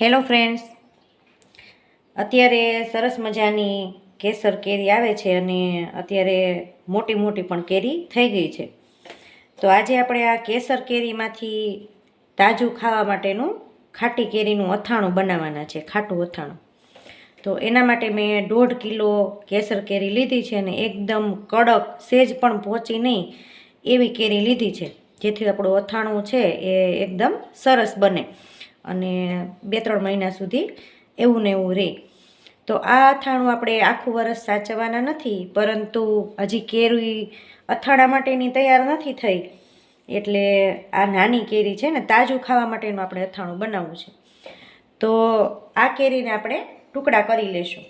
Hello friends, અત્યારે સરસ મજાની કેસર કેરી આવે છે અને અત્યારે મોટી મોટી પણ કેરી થઈ ગઈ છે. તો આજે આપણે આ કેસર કેરીમાંથી તાજું ખાવા માટેનું ખાટી કેરીનું અથાણું બનાવવાના છે, ખાટું અથાણું. તો એના માટે મેં 1.5 કિલો કેસર કેરી લીધી છે અને એકદમ કડક, સેજ પણ પહોંચી નહીં એવી કેરી લીધી છે, જેથી આપણું અથાણું છે એ એકદમ સરસ બને અને 2-3 મહિના સુધી એવું ને એવું રહે. તો આ અથાણું આપણે આખું વરસ સાચવવાના નથી, પરંતુ હજી કેરી અથાણા માટેની તૈયાર નથી થઈ, એટલે આ નાની કેરી છે ને, તાજું ખાવા માટેનું આપણે અથાણું બનાવવું છે. તો આ કેરીને આપણે ટુકડા કરી લેશું.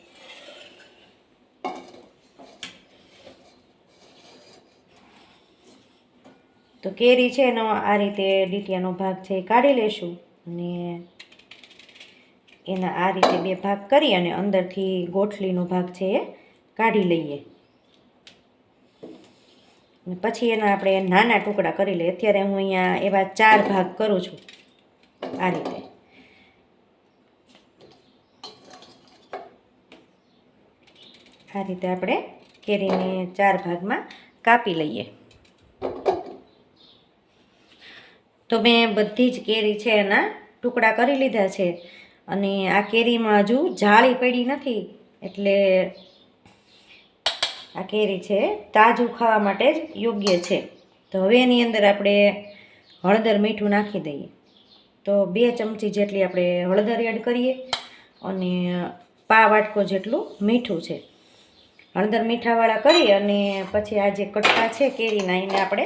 તો કેરી છે એનો આ રીતે ડીટીયાનો ભાગ છે એ કાઢી લેશું અને એના આ રીતે 2 ભાગ કરી અને અંદરથી ગોઠલીનો ભાગ છે એ કાઢી લઈએ. અને પછી એના આપણે નાના ટુકડા કરી લઈએ. અત્યારે હું અહીંયા એવા 4 ભાગ કરું છું. આ રીતે આપણે કેરીને 4 ભાગમાં કાપી લઈએ. તો મેં બધી જ કેરી છે એના ટુકડા કરી લીધા છે અને આ કેરીમાં હજુ જાળી પડી નથી, એટલે આ કેરી છે તાજું ખાવા માટે જ યોગ્ય છે. તો હવે એની અંદર આપણે હળદર, મીઠું નાખી દઈએ. તો 2 ચમચી જેટલી આપણે હળદર એડ કરીએ અને પા વાટકો જેટલું મીઠું છે. હળદર મીઠાવાળા કરી અને પછી આ જે કટકા છે કેરીના, એને આપણે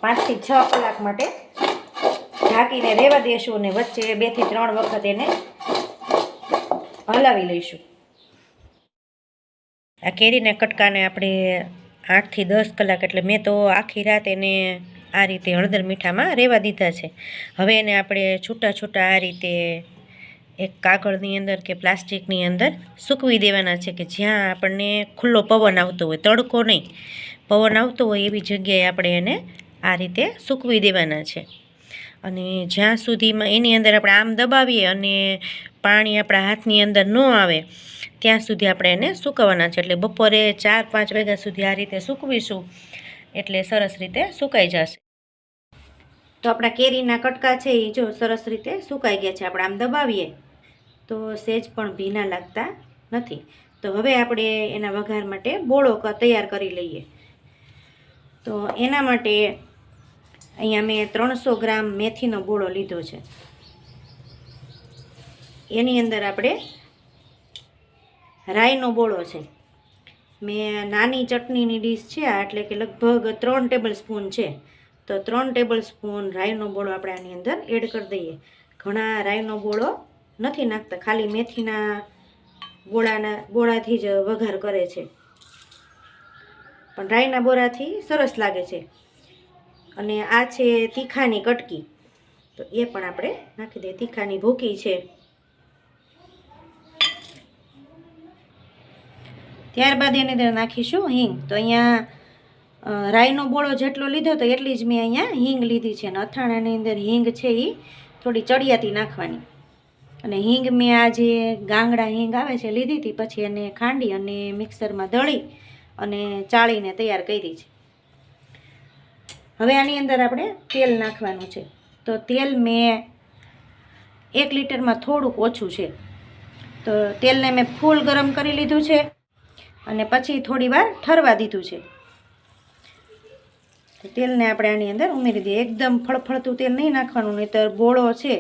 5 થી 6 કલાક માટે ઢાંકીને રહેવા દઈશું અને વચ્ચે 2 થી 3 વખત એને હલાવી લઈશું. આ કેરીના કટકાને આપણે 8 થી 10 કલાક, એટલે મેં તો આખી રાત એને આ રીતે હળદર મીઠામાં રહેવા દીધા છે. હવે એને આપણે છૂટા છૂટા આ રીતે એક કાગળની અંદર કે પ્લાસ્ટિકની અંદર સૂકવી દેવાના છે, કે જ્યાં આપણને ખુલ્લો પવન આવતો હોય, તડકો નહીં, પવન આવતો હોય એવી જગ્યાએ આપણે એને આ રીતે સૂકવી દેવાના છે. અને જ્યાં સુધીમાં એની અંદર આપણે આમ દબાવીએ અને પાણી આપણા હાથની અંદર ન આવે ત્યાં સુધી આપણે એને સૂકવવાના છે. એટલે બપોરે 4-5 વાગ્યા સુધી આ રીતે સૂકવીશું એટલે સરસ રીતે સુકાઈ જશે. તો આપણા કેરીના કટકા છે એ જો સરસ રીતે સુકાઈ ગયા છે. આપણે આમ દબાવીએ તો સહેજ પણ ભીના લાગતા નથી. તો હવે આપણે એના વઘાર માટે બોળો તૈયાર કરી લઈએ. તો એના માટે અહીંયા મેં 300 ગ્રામ મેથીનો બોળો લીધો છે. એની અંદર આપણે રાઈનો બોળો છે. મેં નાની ચટણીની ડીશ છે આ, એટલે કે લગભગ 3 ટેબલ સ્પૂન છે. તો 3 ટેબલ સ્પૂન રાઈનો બોળો આપણે આની અંદર એડ કરી દઈએ. ઘણા રાઈનો બોળો નથી નાખતા, ખાલી મેથીના બોળાથી જ વઘાર કરે છે, પણ રાઈના બોળાથી સરસ લાગે છે. અને આ છે તીખાની કટકી, તો એ પણ આપણે નાખી દઈએ. તીખાની ભૂકી છે. ત્યારબાદ એની અંદર નાખીશું હિંગ. તો અહીંયા રાઈનો બોળો જેટલો લીધો તો એટલી જ મેં અહીંયા હિંગ લીધી છે. અને અથાણાની અંદર હિંગ છે એ થોડી ચડિયાતી નાખવાની. અને હિંગ મેં આ જે ગાંગડા હિંગ આવે છે લીધી હતી, પછી એને ખાંડી અને મિક્સરમાં દળી અને ચાળીને તૈયાર કરી છે. હવે આની અંદર આપણે તેલ નાખવાનું છે. તો તેલ મેં 1 લીટરમાં થોડુંક ઓછું છે. તો તેલને મેં ફૂલ ગરમ કરી લીધું છે અને પછી થોડી વાર ઠરવા દીધું છે. તો તેલને આપણે આની અંદર ઉમેરી દઈએ. એકદમ ફળફળતું તેલ નહીં નાખવાનું, નહીંતર બોળો છે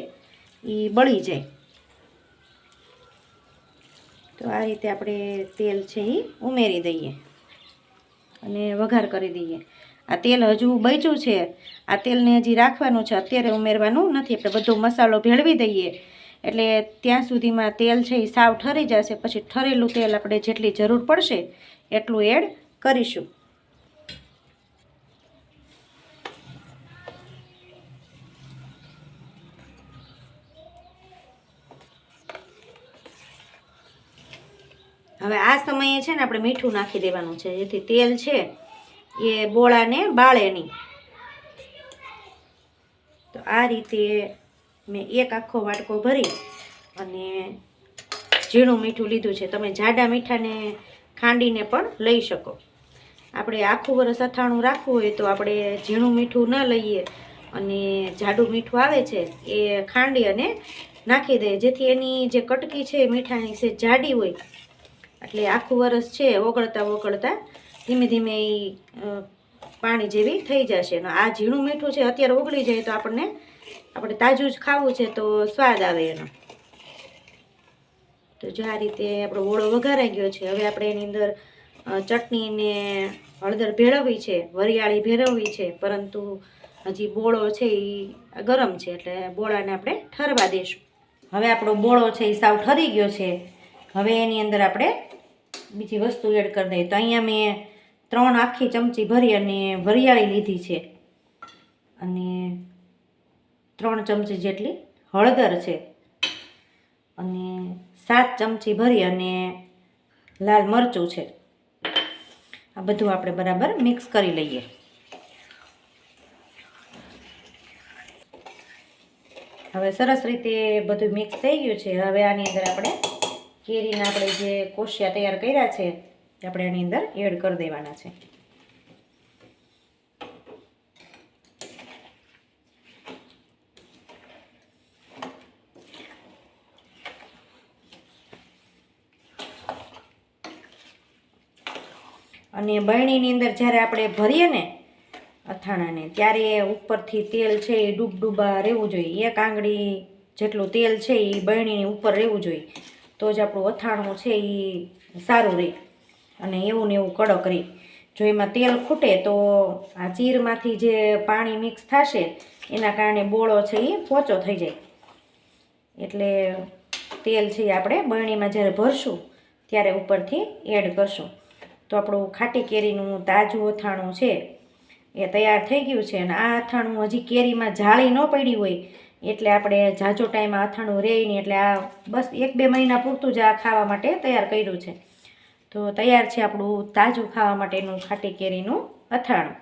એ બળી જાય. તો આ રીતે આપણે તેલ છે એ ઉમેરી દઈએ અને વઘાર કરી દઈએ. આ તેલ હજુ બચ્યું છે, આ તેલને હજી રાખવાનું છે, અત્યારે ઉમેરવાનું નથી. આપણે બધો મસાલો ભેળવી દઈએ એટલે ત્યાં સુધીમાં તેલ છે એ સાવ ઠરી જશે. પછી ઠરેલું તેલ આપણે જેટલી જરૂર પડશે એટલું એડ કરીશું. હવે આ સમયે છે ને આપણે મીઠું નાખી દેવાનું છે, જેથી તેલ છે એ બોળાને બાળે નહીં. તો આ રીતે મેં 1 આખો વાટકો ભરી અને ઝીણું મીઠું લીધું છે. તમે જાડા મીઠાને ખાંડીને પણ લઈ શકો. આપણે આખું વરસ અથાણું રાખવું હોય તો આપણે ઝીણું મીઠું ન લઈએ અને જાડું મીઠું આવે છે એ ખાંડી અને નાખી દઈએ, જેથી એની જે કટકી છે મીઠાની છે જાડી હોય, એટલે આખું વરસ છે ઓગળતા ઓગળતા ધીમે ધીમે એ પાણી જેવી થઈ જશે. આ ઝીણું મીઠું છે અત્યારે ઓગળી જાય તો આપણે તાજું જ ખાવું છે તો સ્વાદ આવે એનો. તો જો આ રીતે આપણો ઓળો વઘારાઈ ગયો છે. હવે આપણે એની અંદર ચટણી ને હળદર ભેળવવી છે, વરિયાળી ભેળવવી છે, પરંતુ હજી બોળો છે એ ગરમ છે એટલે બોળાને આપણે ઠરવા દઈશું. હવે આપણો બોળો છે એ સાવ ઠરી ગયો છે. હવે એની અંદર આપણે બીજી વસ્તુ એડ કરી દઈએ. તો અહીંયા મેં 3 આખી ચમચી ભરી અને વરિયાળી લીધી છે અને 3 ચમચી જેટલી હળદર છે અને 7 ચમચી ભરી અને લાલ મરચું છે. આ બધું આપણે બરાબર મિક્સ કરી લઈએ. હવે સરસ રીતે બધું મિક્સ થઈ ગયું છે. હવે આની અંદર આપણે કેરીના આપણે જે કોશિયા તૈયાર કર્યા છે એ આપણે આની અંદર એડ કરી દેવાના છે. અને બરણીની અંદર જ્યારે આપણે ભરીએ ને અથાણાને ત્યારે ઉપરથી તેલ છે એ ડૂબડૂબા રહેવું જોઈએ. 1 આંગળી જેટલું તેલ છે એ બરણીની ઉપર રહેવું જોઈએ, તો જ આપણું અથાણું છે એ સારું રહે અને એવું ને એવું કડક રહે. જો એમાં તેલ ખૂટે તો આ ચીરમાંથી જે પાણી મિક્સ થશે એના કારણે બોળો છે એ પોચો થઈ જાય. એટલે તેલ છે એ આપણે બરણીમાં જ્યારે ભરશું ત્યારે ઉપરથી એડ કરશું. તો આપણું ખાટી કેરીનું તાજું અથાણું છે એ તૈયાર થઈ ગયું છે. અને આ અથાણું હજી કેરીમાં જાળી ન પડી હોય એટલે આપણે ઝાઝો ટાઈમ આ અથાણું રહે નહીં, એટલે આ બસ 1-2 મહિના પૂરતું જ આ ખાવા માટે તૈયાર કર્યું છે. તો તૈયાર છે આપણું તાજું ખાવા માટેનું ખાટી કેરીનું અથાણું.